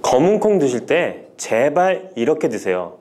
검은콩 드실 때 제발 이렇게 드세요.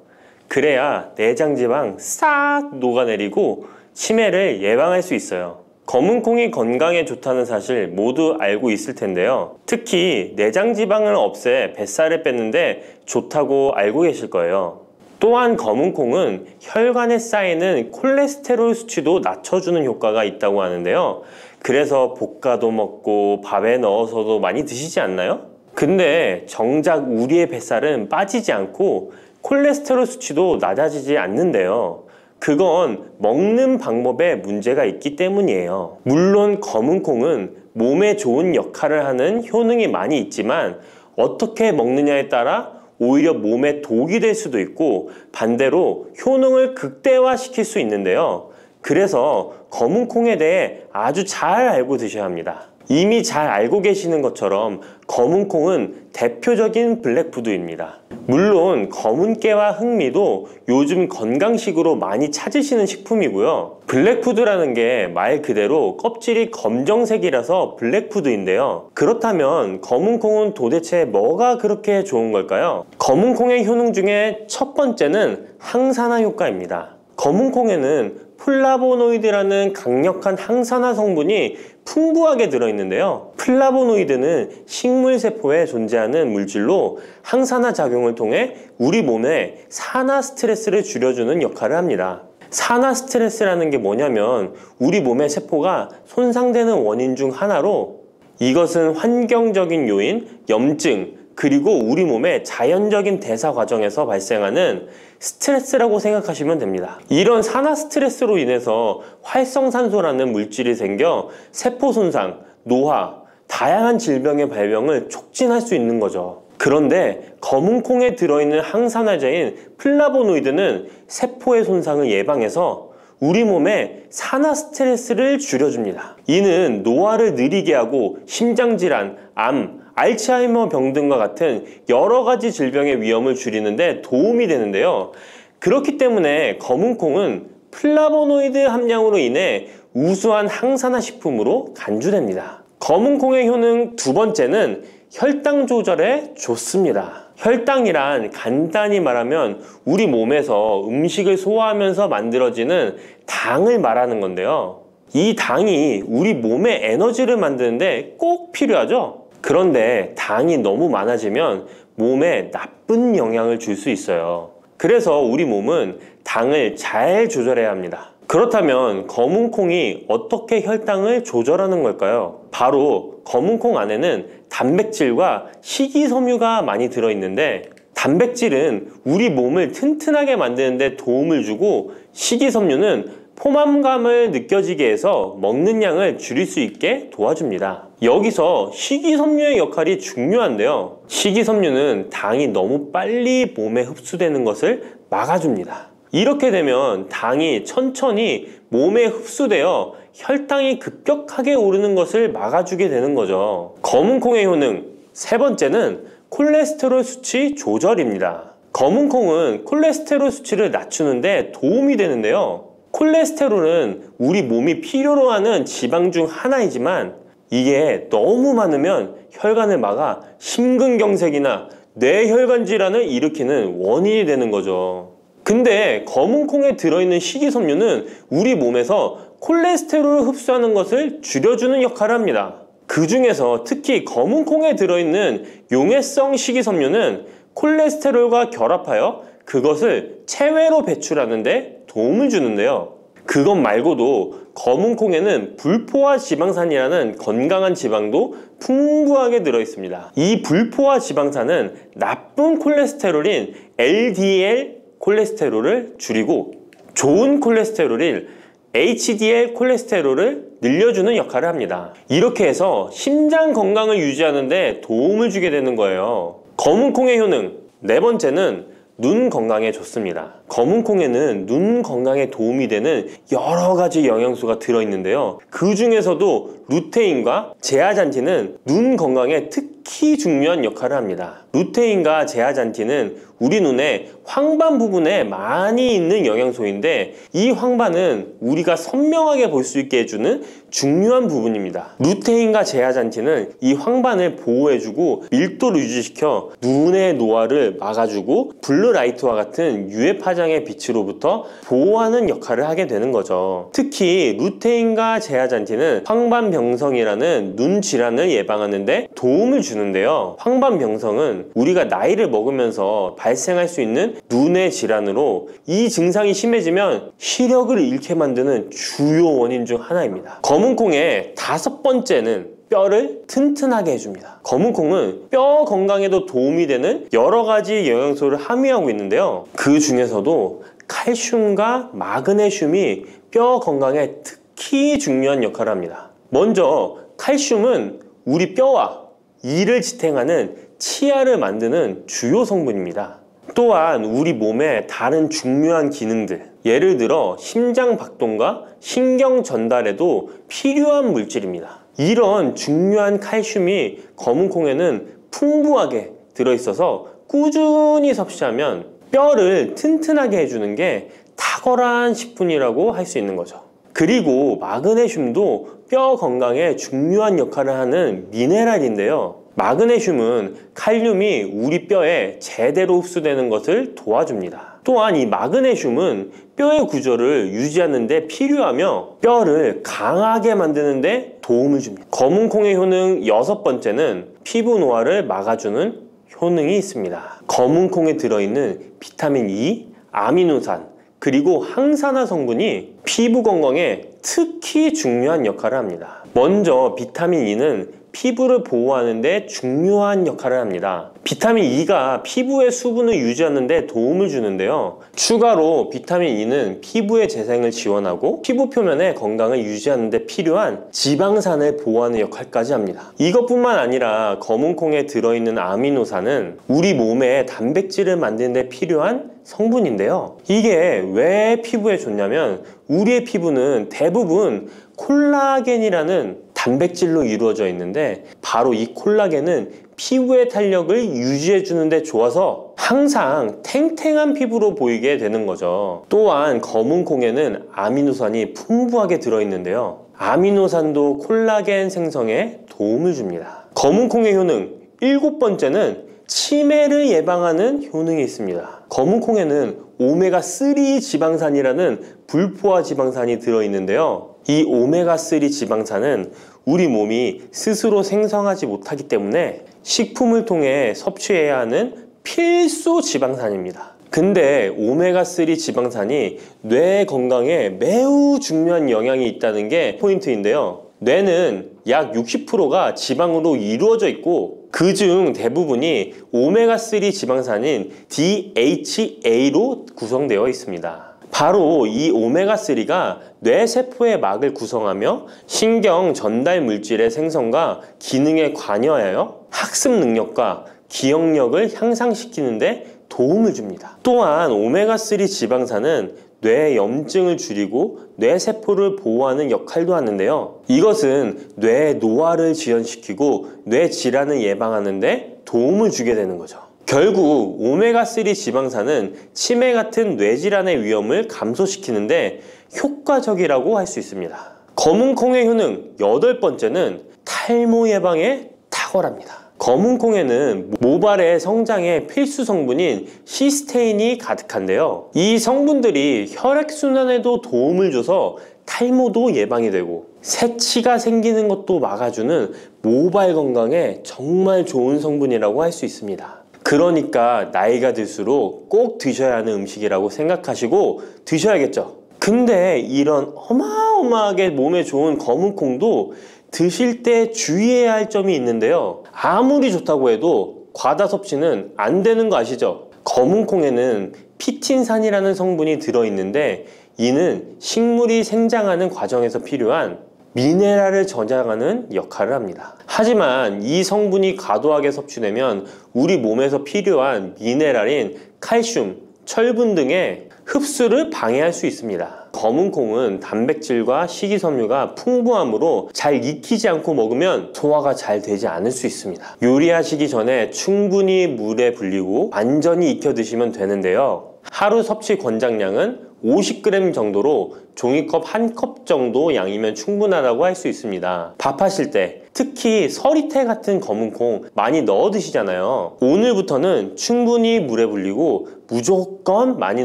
그래야 내장지방 싹 녹아내리고 치매를 예방할 수 있어요. 검은콩이 건강에 좋다는 사실 모두 알고 있을 텐데요. 특히 내장지방을 없애 뱃살을 뺐는데 좋다고 알고 계실 거예요. 또한 검은콩은 혈관에 쌓이는 콜레스테롤 수치도 낮춰주는 효과가 있다고 하는데요. 그래서 볶아도 먹고 밥에 넣어서도 많이 드시지 않나요? 근데 정작 우리의 뱃살은 빠지지 않고 콜레스테롤 수치도 낮아지지 않는데요. 그건 먹는 방법에 문제가 있기 때문이에요. 물론 검은콩은 몸에 좋은 역할을 하는 효능이 많이 있지만 어떻게 먹느냐에 따라 오히려 몸에 독이 될 수도 있고 반대로 효능을 극대화시킬 수 있는데요. 그래서 검은콩에 대해 아주 잘 알고 드셔야 합니다. 이미 잘 알고 계시는 것처럼 검은콩은 대표적인 블랙푸드입니다. 물론 검은깨와 흑미도 요즘 건강식으로 많이 찾으시는 식품이고요. 블랙푸드라는 게 말 그대로 껍질이 검정색이라서 블랙푸드인데요. 그렇다면 검은콩은 도대체 뭐가 그렇게 좋은 걸까요? 검은콩의 효능 중에 첫 번째는 항산화 효과입니다. 검은콩에는 플라보노이드라는 강력한 항산화 성분이 풍부하게 들어있는데요. 플라보노이드는 식물세포에 존재하는 물질로 항산화 작용을 통해 우리 몸에 산화 스트레스를 줄여주는 역할을 합니다. 산화 스트레스라는 게 뭐냐면 우리 몸의 세포가 손상되는 원인 중 하나로 이것은 환경적인 요인, 염증, 그리고 우리 몸의 자연적인 대사 과정에서 발생하는 스트레스라고 생각하시면 됩니다. 이런 산화 스트레스로 인해서 활성산소라는 물질이 생겨 세포 손상, 노화, 다양한 질병의 발병을 촉진할 수 있는 거죠. 그런데 검은콩에 들어있는 항산화제인 플라보노이드는 세포의 손상을 예방해서 우리 몸에 산화 스트레스를 줄여줍니다. 이는 노화를 느리게 하고 심장질환, 암, 알츠하이머 병 등과 같은 여러 가지 질병의 위험을 줄이는데 도움이 되는데요. 그렇기 때문에 검은콩은 플라보노이드 함량으로 인해 우수한 항산화 식품으로 간주됩니다. 검은콩의 효능 두 번째는 혈당 조절에 좋습니다. 혈당이란 간단히 말하면 우리 몸에서 음식을 소화하면서 만들어지는 당을 말하는 건데요. 이 당이 우리 몸의 에너지를 만드는데 꼭 필요하죠. 그런데 당이 너무 많아지면 몸에 나쁜 영향을 줄 수 있어요. 그래서 우리 몸은 당을 잘 조절해야 합니다. 그렇다면 검은콩이 어떻게 혈당을 조절하는 걸까요? 바로 검은콩 안에는 단백질과 식이섬유가 많이 들어있는데 단백질은 우리 몸을 튼튼하게 만드는 데 도움을 주고 식이섬유는 포만감을 느껴지게 해서 먹는 양을 줄일 수 있게 도와줍니다. 여기서 식이섬유의 역할이 중요한데요. 식이섬유는 당이 너무 빨리 몸에 흡수되는 것을 막아줍니다. 이렇게 되면 당이 천천히 몸에 흡수되어 혈당이 급격하게 오르는 것을 막아주게 되는 거죠. 검은콩의 효능 세 번째는 콜레스테롤 수치 조절입니다. 검은콩은 콜레스테롤 수치를 낮추는데 도움이 되는데요. 콜레스테롤은 우리 몸이 필요로 하는 지방 중 하나이지만 이게 너무 많으면 혈관을 막아 심근경색이나 뇌혈관 질환을 일으키는 원인이 되는 거죠. 근데 검은콩에 들어있는 식이섬유는 우리 몸에서 콜레스테롤을 흡수하는 것을 줄여주는 역할을 합니다. 그 중에서 특히 검은콩에 들어있는 용해성 식이섬유는 콜레스테롤과 결합하여 그것을 체외로 배출하는데 도움을 주는데요. 그것 말고도 검은콩에는 불포화 지방산이라는 건강한 지방도 풍부하게 들어있습니다. 이 불포화 지방산은 나쁜 콜레스테롤인 LDL 콜레스테롤을 줄이고 좋은 콜레스테롤인 HDL 콜레스테롤을 늘려주는 역할을 합니다. 이렇게 해서 심장 건강을 유지하는 데 도움을 주게 되는 거예요. 검은콩의 효능 네 번째는 눈 건강에 좋습니다. 검은콩에는 눈 건강에 도움이 되는 여러 가지 영양소가 들어있는데요. 그 중에서도 루테인과 제아잔틴은 눈 건강에 특히 중요한 역할을 합니다. 루테인과 제아잔틴은 우리 눈에 황반 부분에 많이 있는 영양소인데 이 황반은 우리가 선명하게 볼 수 있게 해주는 중요한 부분입니다. 루테인과 제아잔틴은 이 황반을 보호해주고 밀도를 유지시켜 눈의 노화를 막아주고 블루라이트와 같은 UV 파장의 빛으로부터 보호하는 역할을 하게 되는 거죠. 특히 루테인과 제아잔틴은 황반병성이라는 눈 질환을 예방하는 데 도움을 주는데요. 황반병성은 우리가 나이를 먹으면서 발생할 수 있는 눈의 질환으로 이 증상이 심해지면 시력을 잃게 만드는 주요 원인 중 하나입니다. 검은콩의 5번째는 뼈를 튼튼하게 해줍니다. 검은콩은 뼈 건강에도 도움이 되는 여러 가지 영양소를 함유하고 있는데요. 그 중에서도 칼슘과 마그네슘이 뼈 건강에 특히 중요한 역할을 합니다. 먼저 칼슘은 우리 뼈와 이를 지탱하는 치아를 만드는 주요 성분입니다. 또한 우리 몸의 다른 중요한 기능들, 예를 들어 심장 박동과 신경 전달에도 필요한 물질입니다. 이런 중요한 칼슘이 검은콩에는 풍부하게 들어있어서 꾸준히 섭취하면 뼈를 튼튼하게 해주는 게 탁월한 식품이라고 할 수 있는 거죠. 그리고 마그네슘도 뼈 건강에 중요한 역할을 하는 미네랄인데요. 마그네슘은 칼륨이 우리 뼈에 제대로 흡수되는 것을 도와줍니다. 또한 이 마그네슘은 뼈의 구조를 유지하는 데 필요하며 뼈를 강하게 만드는 데 도움을 줍니다. 검은콩의 효능 6번째는 피부 노화를 막아주는 효능이 있습니다. 검은콩에 들어있는 비타민 E, 아미노산, 그리고 항산화 성분이 피부 건강에 특히 중요한 역할을 합니다. 먼저 비타민 E는 피부를 보호하는 데 중요한 역할을 합니다. 비타민 E가 피부의 수분을 유지하는 데 도움을 주는데요. 추가로 비타민 E는 피부의 재생을 지원하고 피부 표면의 건강을 유지하는 데 필요한 지방산을 보호하는 역할까지 합니다. 이것뿐만 아니라 검은콩에 들어있는 아미노산은 우리 몸에 단백질을 만드는 데 필요한 성분인데요. 이게 왜 피부에 좋냐면 우리의 피부는 대부분 콜라겐이라는 단백질로 이루어져 있는데 바로 이 콜라겐은 피부의 탄력을 유지해 주는데 좋아서 항상 탱탱한 피부로 보이게 되는 거죠. 또한 검은콩에는 아미노산이 풍부하게 들어있는데요. 아미노산도 콜라겐 생성에 도움을 줍니다. 검은콩의 효능 7번째는 치매를 예방하는 효능이 있습니다. 검은콩에는 오메가3 지방산이라는 불포화 지방산이 들어있는데요. 이 오메가3 지방산은 우리 몸이 스스로 생성하지 못하기 때문에 식품을 통해 섭취해야 하는 필수 지방산입니다. 근데 오메가3 지방산이 뇌 건강에 매우 중요한 영향이 있다는 게 포인트인데요. 뇌는 약 60%가 지방으로 이루어져 있고 그중 대부분이 오메가3 지방산인 DHA로 구성되어 있습니다. 바로 이 오메가3가 뇌세포의 막을 구성하며 신경 전달 물질의 생성과 기능에 관여하여 학습 능력과 기억력을 향상시키는 데 도움을 줍니다. 또한 오메가3 지방산은 뇌 염증을 줄이고 뇌세포를 보호하는 역할도 하는데요. 이것은 뇌 노화를 지연시키고 뇌 질환을 예방하는 데 도움을 주게 되는 거죠. 결국 오메가3 지방산은 치매 같은 뇌질환의 위험을 감소시키는데 효과적이라고 할 수 있습니다. 검은콩의 효능 8번째는 탈모 예방에 탁월합니다. 검은콩에는 모발의 성장에 필수 성분인 시스테인이 가득한데요. 이 성분들이 혈액순환에도 도움을 줘서 탈모도 예방이 되고 새치가 생기는 것도 막아주는 모발 건강에 정말 좋은 성분이라고 할 수 있습니다. 그러니까 나이가 들수록 꼭 드셔야 하는 음식이라고 생각하시고 드셔야겠죠. 근데 이런 어마어마하게 몸에 좋은 검은콩도 드실 때 주의해야 할 점이 있는데요. 아무리 좋다고 해도 과다 섭취는 안 되는 거 아시죠? 검은콩에는 피틴산이라는 성분이 들어있는데 이는 식물이 생장하는 과정에서 필요한 미네랄을 저장하는 역할을 합니다. 하지만 이 성분이 과도하게 섭취되면 우리 몸에서 필요한 미네랄인 칼슘, 철분 등의 흡수를 방해할 수 있습니다. 검은 콩은 단백질과 식이섬유가 풍부하므로 잘 익히지 않고 먹으면 소화가 잘 되지 않을 수 있습니다. 요리하시기 전에 충분히 물에 불리고 완전히 익혀 드시면 되는데요. 하루 섭취 권장량은 50g 정도로 종이컵 1컵 정도 양이면 충분하다고 할 수 있습니다. 밥하실 때 특히 서리태 같은 검은 콩 많이 넣어 드시잖아요. 오늘부터는 충분히 물에 불리고 무조건 많이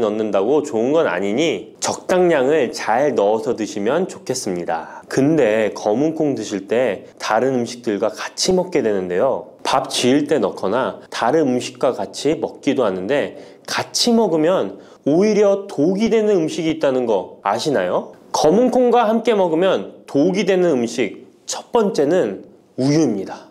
넣는다고 좋은 건 아니니 적당량을 잘 넣어서 드시면 좋겠습니다. 근데 검은 콩 드실 때 다른 음식들과 같이 먹게 되는데요. 밥 지을 때 넣거나 다른 음식과 같이 먹기도 하는데 같이 먹으면 오히려 독이 되는 음식이 있다는 거 아시나요? 검은 콩과 함께 먹으면 독이 되는 음식 첫 번째는 우유입니다.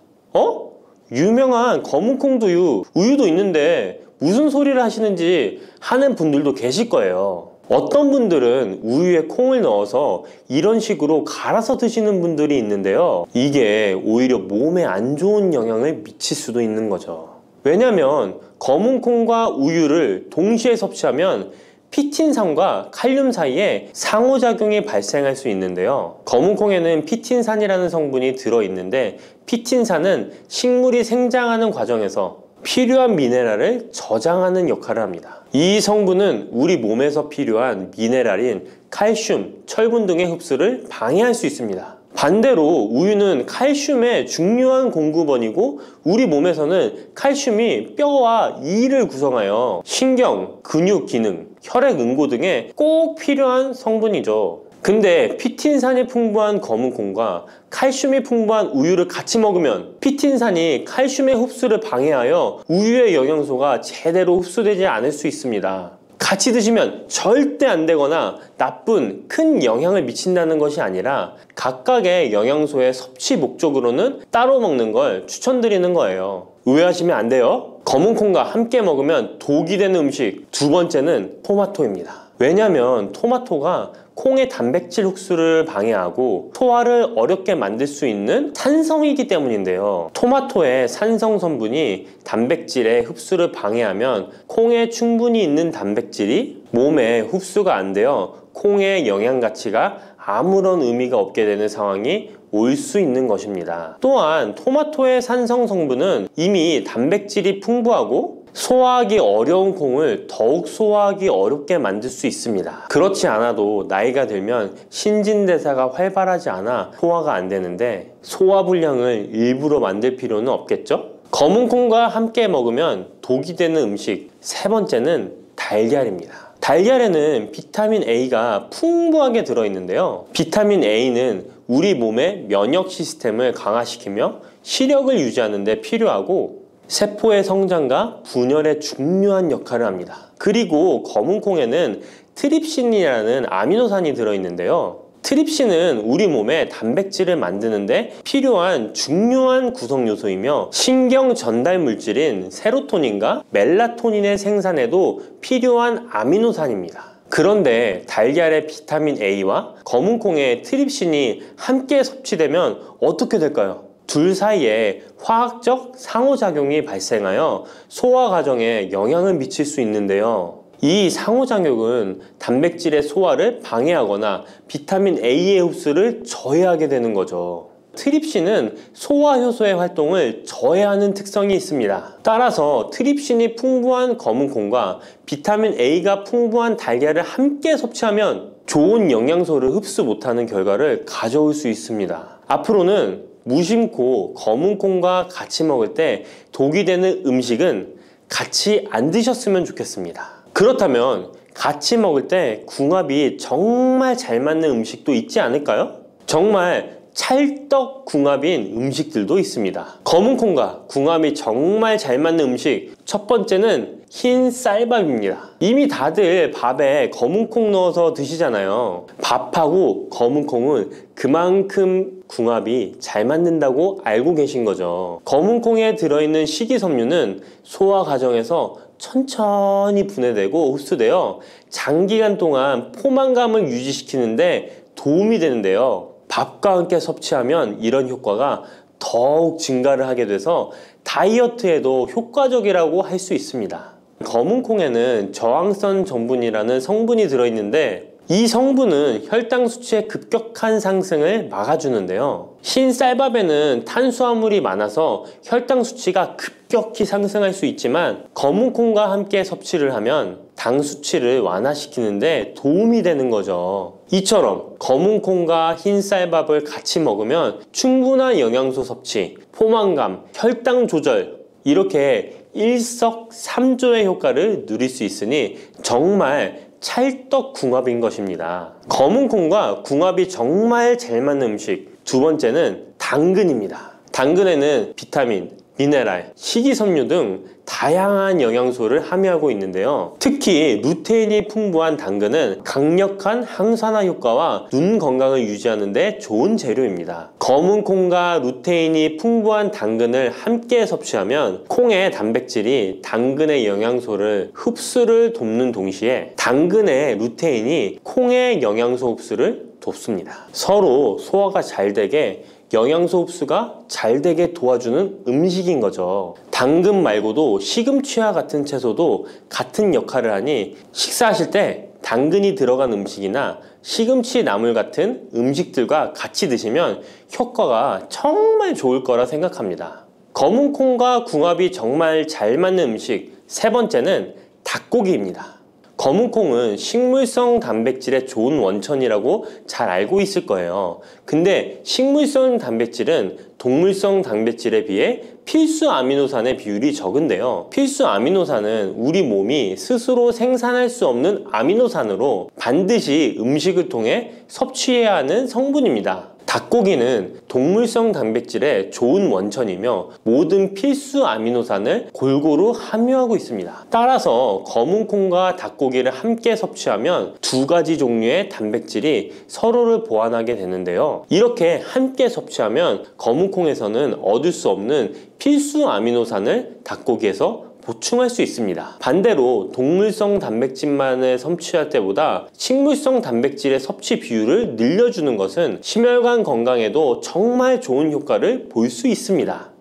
유명한 검은 콩두유, 우유도 있는데 무슨 소리를 하시는지 하는 분들도 계실 거예요. 어떤 분들은 우유에 콩을 넣어서 이런 식으로 갈아서 드시는 분들이 있는데요. 이게 오히려 몸에 안 좋은 영향을 미칠 수도 있는 거죠. 왜냐면 검은 콩과 우유를 동시에 섭취하면 피틴산과 칼륨 사이에 상호작용이 발생할 수 있는데요. 검은 콩에는 피틴산이라는 성분이 들어있는데 피틴산은 식물이 생장하는 과정에서 필요한 미네랄을 저장하는 역할을 합니다. 이 성분은 우리 몸에서 필요한 미네랄인 칼슘, 철분 등의 흡수를 방해할 수 있습니다. 반대로 우유는 칼슘의 중요한 공급원이고 우리 몸에서는 칼슘이 뼈와 이를 구성하여 신경, 근육 기능, 혈액 응고 등에 꼭 필요한 성분이죠. 근데 피틴산이 풍부한 검은 콩과 칼슘이 풍부한 우유를 같이 먹으면 피틴산이 칼슘의 흡수를 방해하여 우유의 영양소가 제대로 흡수되지 않을 수 있습니다. 같이 드시면 절대 안 되거나 나쁜 큰 영향을 미친다는 것이 아니라 각각의 영양소의 섭취 목적으로는 따로 먹는 걸 추천드리는 거예요. 오해하시면 안 돼요. 검은 콩과 함께 먹으면 독이 되는 음식 두 번째는 토마토입니다. 왜냐면 토마토가 콩의 단백질 흡수를 방해하고 소화를 어렵게 만들 수 있는 산성이기 때문인데요. 토마토의 산성 성분이 단백질의 흡수를 방해하면 콩에 충분히 있는 단백질이 몸에 흡수가 안 되어 콩의 영양 가치가 아무런 의미가 없게 되는 상황이 올 수 있는 것입니다. 또한 토마토의 산성 성분은 이미 단백질이 풍부하고 소화하기 어려운 콩을 더욱 소화하기 어렵게 만들 수 있습니다. 그렇지 않아도 나이가 들면 신진대사가 활발하지 않아 소화가 안 되는데 소화불량을 일부러 만들 필요는 없겠죠? 검은 콩과 함께 먹으면 독이 되는 음식 세 번째는 달걀입니다. 달걀에는 비타민 A가 풍부하게 들어있는데요. 비타민 A는 우리 몸의 면역 시스템을 강화시키며 시력을 유지하는 데 필요하고 세포의 성장과 분열에 중요한 역할을 합니다. 그리고 검은 콩에는 트립신이라는 아미노산이 들어있는데요. 트립신은 우리 몸에 단백질을 만드는데 필요한 중요한 구성 요소이며 신경 전달 물질인 세로토닌과 멜라토닌의 생산에도 필요한 아미노산입니다. 그런데 달걀의 비타민 A와 검은 콩의 트립신이 함께 섭취되면 어떻게 될까요? 둘 사이에 화학적 상호작용이 발생하여 소화 과정에 영향을 미칠 수 있는데요. 이 상호작용은 단백질의 소화를 방해하거나 비타민 A의 흡수를 저해하게 되는 거죠. 트립신은 소화효소의 활동을 저해하는 특성이 있습니다. 따라서 트립신이 풍부한 검은 콩과 비타민 A가 풍부한 달걀을 함께 섭취하면 좋은 영양소를 흡수 못하는 결과를 가져올 수 있습니다. 앞으로는 무심코 검은 콩과 같이 먹을 때 독이 되는 음식은 같이 안 드셨으면 좋겠습니다. 그렇다면 같이 먹을 때 궁합이 정말 잘 맞는 음식도 있지 않을까요? 정말 찰떡궁합인 음식들도 있습니다. 검은 콩과 궁합이 정말 잘 맞는 음식 첫 번째는 흰 쌀밥입니다. 이미 다들 밥에 검은 콩 넣어서 드시잖아요. 밥하고 검은 콩은 그만큼 궁합이 잘 맞는다고 알고 계신 거죠. 검은 콩에 들어있는 식이섬유는 소화 과정에서 천천히 분해되고 흡수되어 장기간 동안 포만감을 유지시키는데 도움이 되는데요. 밥과 함께 섭취하면 이런 효과가 더욱 증가를 하게 돼서 다이어트에도 효과적이라고 할 수 있습니다. 검은 콩에는 저항성 전분이라는 성분이 들어있는데 이 성분은 혈당 수치의 급격한 상승을 막아주는데요. 흰 쌀밥에는 탄수화물이 많아서 혈당 수치가 급격히 상승할 수 있지만 검은 콩과 함께 섭취를 하면 당 수치를 완화시키는데 도움이 되는 거죠. 이처럼 검은 콩과 흰 쌀밥을 같이 먹으면 충분한 영양소 섭취, 포만감, 혈당 조절 이렇게 일석삼조의 효과를 누릴 수 있으니 정말 찰떡궁합인 것입니다. 검은 콩과 궁합이 정말 잘 맞는 음식 두 번째는 당근입니다. 당근에는 비타민, 미네랄, 식이섬유 등 다양한 영양소를 함유하고 있는데요. 특히 루테인이 풍부한 당근은 강력한 항산화 효과와 눈 건강을 유지하는 데 좋은 재료입니다. 검은 콩과 루테인이 풍부한 당근을 함께 섭취하면 콩의 단백질이 당근의 영양소를 흡수를 돕는 동시에 당근의 루테인이 콩의 영양소 흡수를 돕습니다. 서로 소화가 잘 되게 영양소 흡수가 잘 되게 도와주는 음식인 거죠. 당근 말고도 시금치와 같은 채소도 같은 역할을 하니 식사하실 때 당근이 들어간 음식이나 시금치 나물 같은 음식들과 같이 드시면 효과가 정말 좋을 거라 생각합니다. 검은 콩과 궁합이 정말 잘 맞는 음식 세 번째는 닭고기입니다. 검은 콩은 식물성 단백질의 좋은 원천이라고 잘 알고 있을 거예요. 근데 식물성 단백질은 동물성 단백질에 비해 필수 아미노산의 비율이 적은데요. 필수 아미노산은 우리 몸이 스스로 생산할 수 없는 아미노산으로 반드시 음식을 통해 섭취해야 하는 성분입니다. 닭고기는 동물성 단백질의 좋은 원천이며 모든 필수 아미노산을 골고루 함유하고 있습니다. 따라서 검은 콩과 닭고기를 함께 섭취하면 두 가지 종류의 단백질이 서로를 보완하게 되는데요. 이렇게 함께 섭취하면 검은 콩에서는 얻을 수 없는 필수 아미노산을 닭고기에서 보충할 수 있습니다. 반대로 동물성 단백질만을 섭취할 때보다 식물성 단백질의 섭취 비율을 늘려주는 것은 심혈관 건강에도 정말 좋은 효과를 볼 수 있습니다.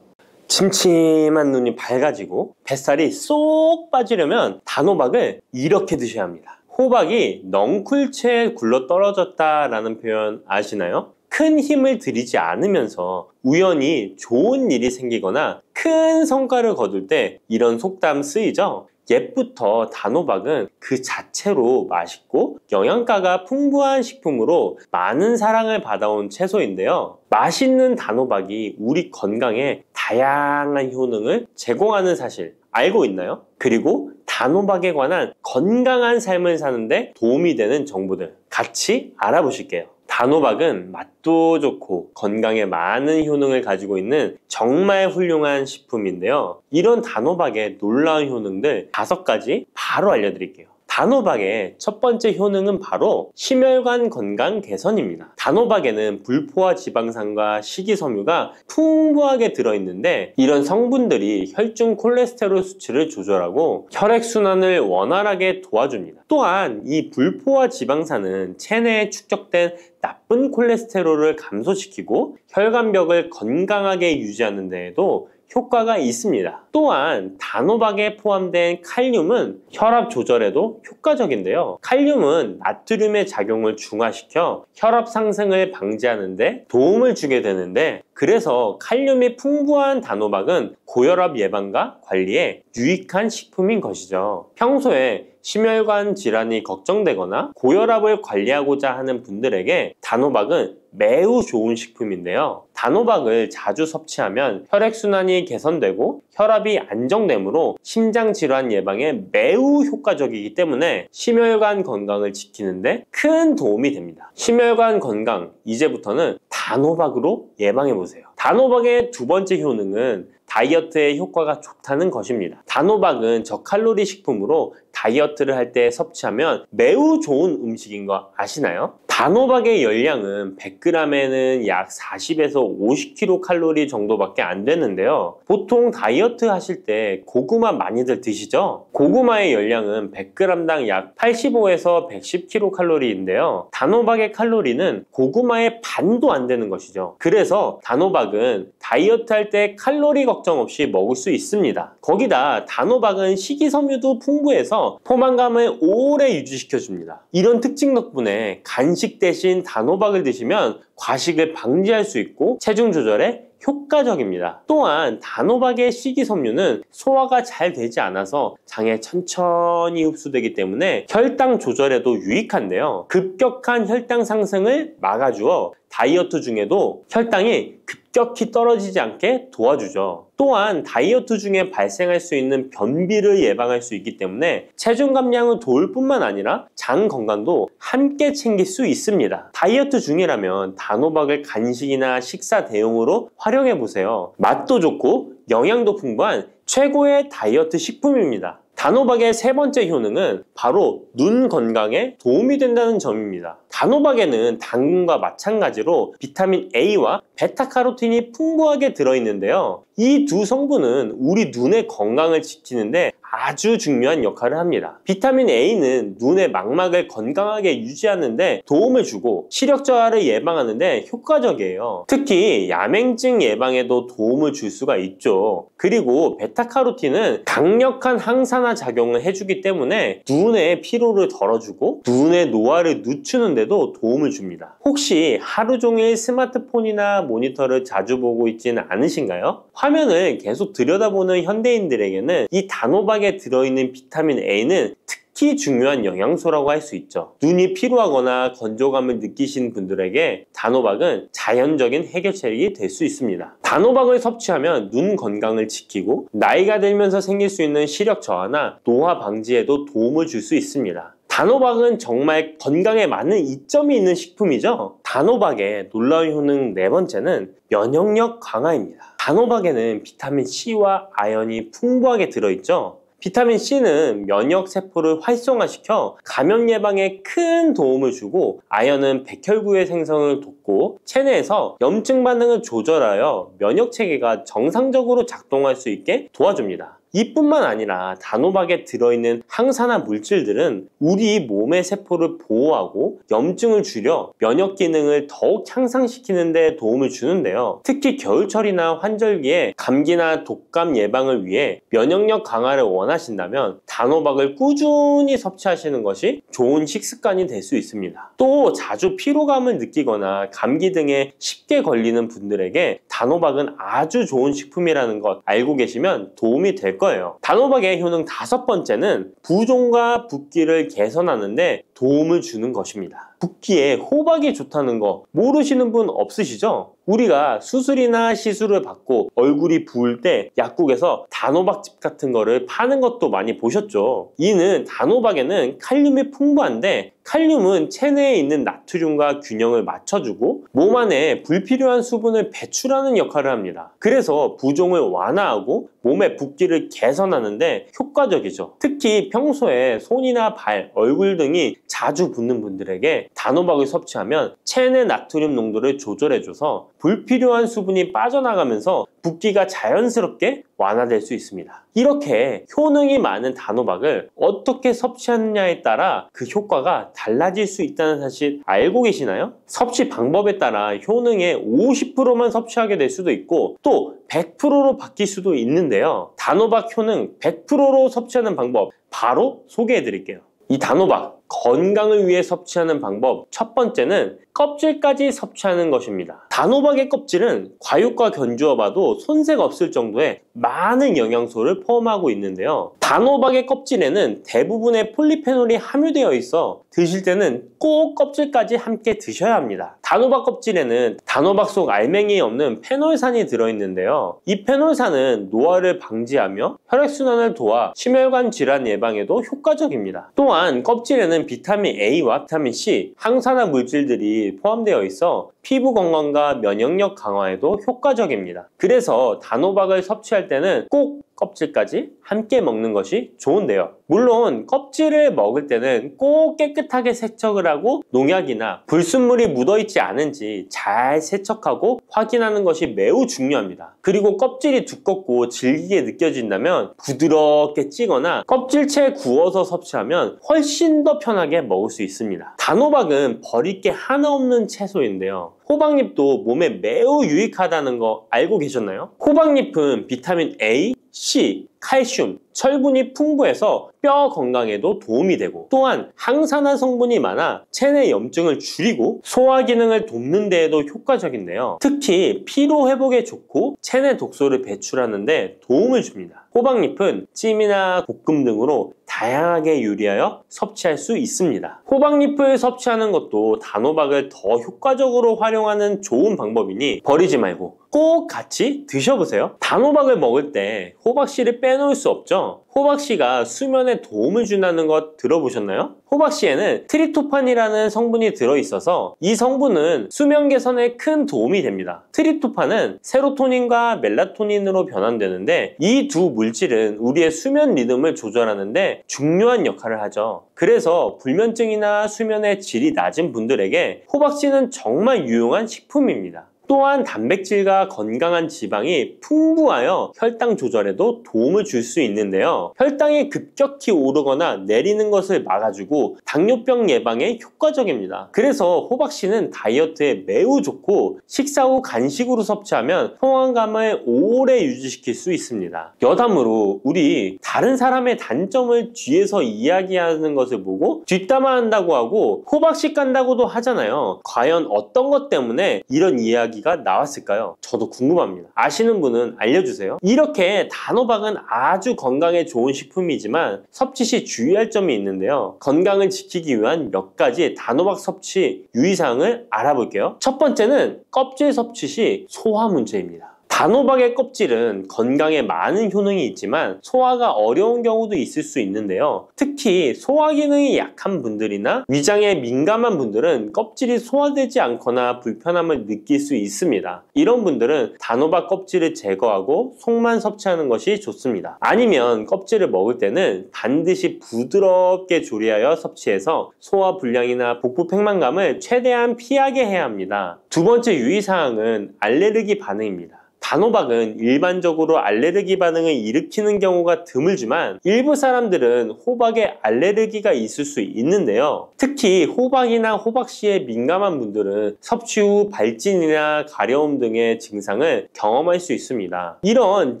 침침한 눈이 밝아지고 뱃살이 쏙 빠지려면 단호박을 이렇게 드셔야 합니다. 호박이 넝쿨채에 굴러 떨어졌다라는 표현 아시나요? 큰 힘을 들이지 않으면서 우연히 좋은 일이 생기거나 큰 성과를 거둘 때 이런 속담 쓰이죠? 옛부터 단호박은 그 자체로 맛있고 영양가가 풍부한 식품으로 많은 사랑을 받아온 채소인데요. 맛있는 단호박이 우리 건강에 다양한 효능을 제공하는 사실 알고 있나요? 그리고 단호박에 관한 건강한 삶을 사는데 도움이 되는 정보들 같이 알아보실게요. 단호박은 맛도 좋고 건강에 많은 효능을 가지고 있는 정말 훌륭한 식품인데요. 이런 단호박의 놀라운 효능들 5가지 바로 알려드릴게요. 단호박의 첫 번째 효능은 바로 심혈관 건강 개선입니다. 단호박에는 불포화 지방산과 식이섬유가 풍부하게 들어있는데 이런 성분들이 혈중 콜레스테롤 수치를 조절하고 혈액순환을 원활하게 도와줍니다. 또한 이 불포화 지방산은 체내에 축적된 나쁜 콜레스테롤을 감소시키고 혈관벽을 건강하게 유지하는 데에도 효과가 있습니다. 또한 단호박에 포함된 칼륨은 혈압 조절에도 효과적인데요. 칼륨은 나트륨의 작용을 중화시켜 혈압 상승을 방지하는 데 도움을 주게 되는데 그래서 칼륨이 풍부한 단호박은 고혈압 예방과 관리에 유익한 식품인 것이죠. 평소에 심혈관 질환이 걱정되거나 고혈압을 관리하고자 하는 분들에게 단호박은 매우 좋은 식품인데요. 단호박을 자주 섭취하면 혈액순환이 개선되고 혈압이 안정되므로 심장질환 예방에 매우 효과적이기 때문에 심혈관 건강을 지키는데 큰 도움이 됩니다. 심혈관 건강, 이제부터는 단호박으로 예방해보세요. 단호박의 두 번째 효능은 다이어트에 효과가 좋다는 것입니다. 단호박은 저칼로리 식품으로 다이어트를 할 때 섭취하면 매우 좋은 음식인 거 아시나요? 단호박의 열량은 100g에는 약 40에서 50kcal 정도밖에 안 되는데요. 보통 다이어트 하실 때 고구마 많이들 드시죠? 고구마의 열량은 100g당 약 85에서 110kcal인데요. 단호박의 칼로리는 고구마의 반도 안 되는 것이죠. 그래서 단호박은 다이어트 할 때 칼로리 걱정 없이 먹을 수 있습니다. 거기다 단호박은 식이섬유도 풍부해서 포만감을 오래 유지시켜줍니다. 이런 특징 덕분에 간식 대신 단호박을 드시면 과식을 방지할 수 있고 체중 조절에 효과적입니다. 또한 단호박의 식이섬유는 소화가 잘 되지 않아서 장에 천천히 흡수되기 때문에 혈당 조절에도 유익한데요. 급격한 혈당 상승을 막아주어 다이어트 중에도 혈당이 급격히 떨어지지 않게 도와주죠. 또한 다이어트 중에 발생할 수 있는 변비를 예방할 수 있기 때문에 체중 감량을 도울 뿐만 아니라 장 건강도 함께 챙길 수 있습니다. 다이어트 중이라면 단호박을 간식이나 식사 대용으로 활용해 보세요. 맛도 좋고 영양도 풍부한 최고의 다이어트 식품입니다. 단호박의 세 번째 효능은 바로 눈 건강에 도움이 된다는 점입니다. 단호박에는 당근과 마찬가지로 비타민 A와 베타카로틴이 풍부하게 들어있는데요. 이 두 성분은 우리 눈의 건강을 지키는데 아주 중요한 역할을 합니다. 비타민 A는 눈의 망막을 건강하게 유지하는 데 도움을 주고 시력 저하를 예방하는 데 효과적이에요. 특히 야맹증 예방에도 도움을 줄 수가 있죠. 그리고 베타카로틴은 강력한 항산화 작용을 해주기 때문에 눈의 피로를 덜어주고 눈의 노화를 늦추는 데도 도움을 줍니다. 혹시 하루 종일 스마트폰이나 모니터를 자주 보고 있지는 않으신가요? 화면을 계속 들여다보는 현대인들에게는 이 단호박에 들어있는 비타민 A는 특히 중요한 영양소라고 할 수 있죠. 눈이 피로하거나 건조감을 느끼신 분들에게 단호박은 자연적인 해결책이 될 수 있습니다. 단호박을 섭취하면 눈 건강을 지키고 나이가 들면서 생길 수 있는 시력 저하나 노화 방지에도 도움을 줄 수 있습니다. 단호박은 정말 건강에 많은 이점이 있는 식품이죠. 단호박의 놀라운 효능 네 번째는 면역력 강화입니다. 단호박에는 비타민 C와 아연이 풍부하게 들어있죠. 비타민 C는 면역 세포를 활성화시켜 감염 예방에 큰 도움을 주고 아연은 백혈구의 생성을 돕고 체내에서 염증 반응을 조절하여 면역 체계가 정상적으로 작동할 수 있게 도와줍니다. 이뿐만 아니라 단호박에 들어있는 항산화 물질들은 우리 몸의 세포를 보호하고 염증을 줄여 면역 기능을 더욱 향상시키는 데 도움을 주는데요. 특히 겨울철이나 환절기에 감기나 독감 예방을 위해 면역력 강화를 원하신다면 단호박을 꾸준히 섭취하시는 것이 좋은 식습관이 될 수 있습니다. 또 자주 피로감을 느끼거나 감기 등에 쉽게 걸리는 분들에게 단호박은 아주 좋은 식품이라는 것 알고 계시면 도움이 될 거예요. 단호박의 효능 다섯 번째는 부종과 붓기를 개선하는데 도움을 주는 것입니다. 붓기에 호박이 좋다는 거 모르시는 분 없으시죠? 우리가 수술이나 시술을 받고 얼굴이 부을 때 약국에서 단호박즙 같은 거를 파는 것도 많이 보셨죠? 이는 단호박에는 칼륨이 풍부한데 칼륨은 체내에 있는 나트륨과 균형을 맞춰주고 몸 안에 불필요한 수분을 배출하는 역할을 합니다. 그래서 부종을 완화하고 몸의 붓기를 개선하는데 효과적이죠. 특히 평소에 손이나 발, 얼굴 등이 자주 붓는 분들에게 단호박을 섭취하면 체내 나트륨 농도를 조절해줘서 불필요한 수분이 빠져나가면서 붓기가 자연스럽게 완화될 수 있습니다. 이렇게 효능이 많은 단호박을 어떻게 섭취하느냐에 따라 그 효과가 달라질 수 있다는 사실 알고 계시나요? 섭취 방법에 따라 효능의 50%만 섭취하게 될 수도 있고 또 100%로 바뀔 수도 있는데요. 단호박 효능 100%로 섭취하는 방법 바로 소개해 드릴게요. 이 단호박 건강을 위해 섭취하는 방법 첫 번째는 껍질까지 섭취하는 것입니다. 단호박의 껍질은 과육과 견주어 봐도 손색 없을 정도의 많은 영양소를 포함하고 있는데요. 단호박의 껍질에는 대부분의 폴리페놀이 함유되어 있어 드실 때는 꼭 껍질까지 함께 드셔야 합니다. 단호박 껍질에는 단호박 속 알맹이에 없는 페놀산이 들어있는데요. 이 페놀산은 노화를 방지하며 혈액순환을 도와 심혈관 질환 예방에도 효과적입니다. 또한 껍질에는 비타민 A와 비타민 C, 항산화 물질들이 포함되어 있어 피부 건강과 면역력 강화에도 효과적입니다. 그래서 단호박을 섭취할 때는 꼭 껍질까지 함께 먹는 것이 좋은데요. 물론 껍질을 먹을 때는 꼭 깨끗하게 세척을 하고 농약이나 불순물이 묻어있지 않은지 잘 세척하고 확인하는 것이 매우 중요합니다. 그리고 껍질이 두껍고 질기게 느껴진다면 부드럽게 찌거나 껍질째 구워서 섭취하면 훨씬 더 편하게 먹을 수 있습니다. 단호박은 버릴 게 하나 없는 채소인데요. 호박잎도 몸에 매우 유익하다는 거 알고 계셨나요? 호박잎은 비타민 A, C, 칼슘, 철분이 풍부해서 뼈 건강에도 도움이 되고 또한 항산화 성분이 많아 체내 염증을 줄이고 소화 기능을 돕는 데에도 효과적인데요. 특히 피로 회복에 좋고 체내 독소를 배출하는 데 도움을 줍니다. 호박잎은 찜이나 볶음 등으로 다양하게 요리하여 섭취할 수 있습니다. 호박잎을 섭취하는 것도 단호박을 더 효과적으로 활용하는 좋은 방법이니 버리지 말고 꼭 같이 드셔보세요. 단호박을 먹을 때 호박씨를 빼놓을 수 없죠. 호박씨가 수면에 도움을 준다는 것 들어보셨나요? 호박씨에는 트립토판이라는 성분이 들어있어서 이 성분은 수면 개선에 큰 도움이 됩니다. 트립토판은 세로토닌과 멜라토닌으로 변환되는데 이 두 물질은 우리의 수면 리듬을 조절하는데 중요한 역할을 하죠. 그래서 불면증이나 수면의 질이 낮은 분들에게 호박씨는 정말 유용한 식품입니다. 또한 단백질과 건강한 지방이 풍부하여 혈당 조절에도 도움을 줄 수 있는데요. 혈당이 급격히 오르거나 내리는 것을 막아주고 당뇨병 예방에 효과적입니다. 그래서 호박씨는 다이어트에 매우 좋고 식사 후 간식으로 섭취하면 포만감을 오래 유지시킬 수 있습니다. 여담으로 우리 다른 사람의 단점을 뒤에서 이야기하는 것을 보고 뒷담화한다고 하고 호박씨 깐다고도 하잖아요. 과연 어떤 것 때문에 이런 이야기가 나왔을까요? 저도 궁금합니다. 아시는 분은 알려주세요. 이렇게 단호박은 아주 건강에 좋은 식품이지만 섭취 시 주의할 점이 있는데요. 건강을 지키기 위한 몇 가지 단호박 섭취 유의사항을 알아볼게요. 첫 번째는 껍질 섭취 시 소화 문제입니다. 단호박의 껍질은 건강에 많은 효능이 있지만 소화가 어려운 경우도 있을 수 있는데요. 특히 소화 기능이 약한 분들이나 위장에 민감한 분들은 껍질이 소화되지 않거나 불편함을 느낄 수 있습니다. 이런 분들은 단호박 껍질을 제거하고 속만 섭취하는 것이 좋습니다. 아니면 껍질을 먹을 때는 반드시 부드럽게 조리하여 섭취해서 소화 불량이나 복부 팽만감을 최대한 피하게 해야 합니다. 두 번째 유의사항은 알레르기 반응입니다. 단호박은 일반적으로 알레르기 반응을 일으키는 경우가 드물지만 일부 사람들은 호박에 알레르기가 있을 수 있는데요. 특히 호박이나 호박씨에 민감한 분들은 섭취 후 발진이나 가려움 등의 증상을 경험할 수 있습니다. 이런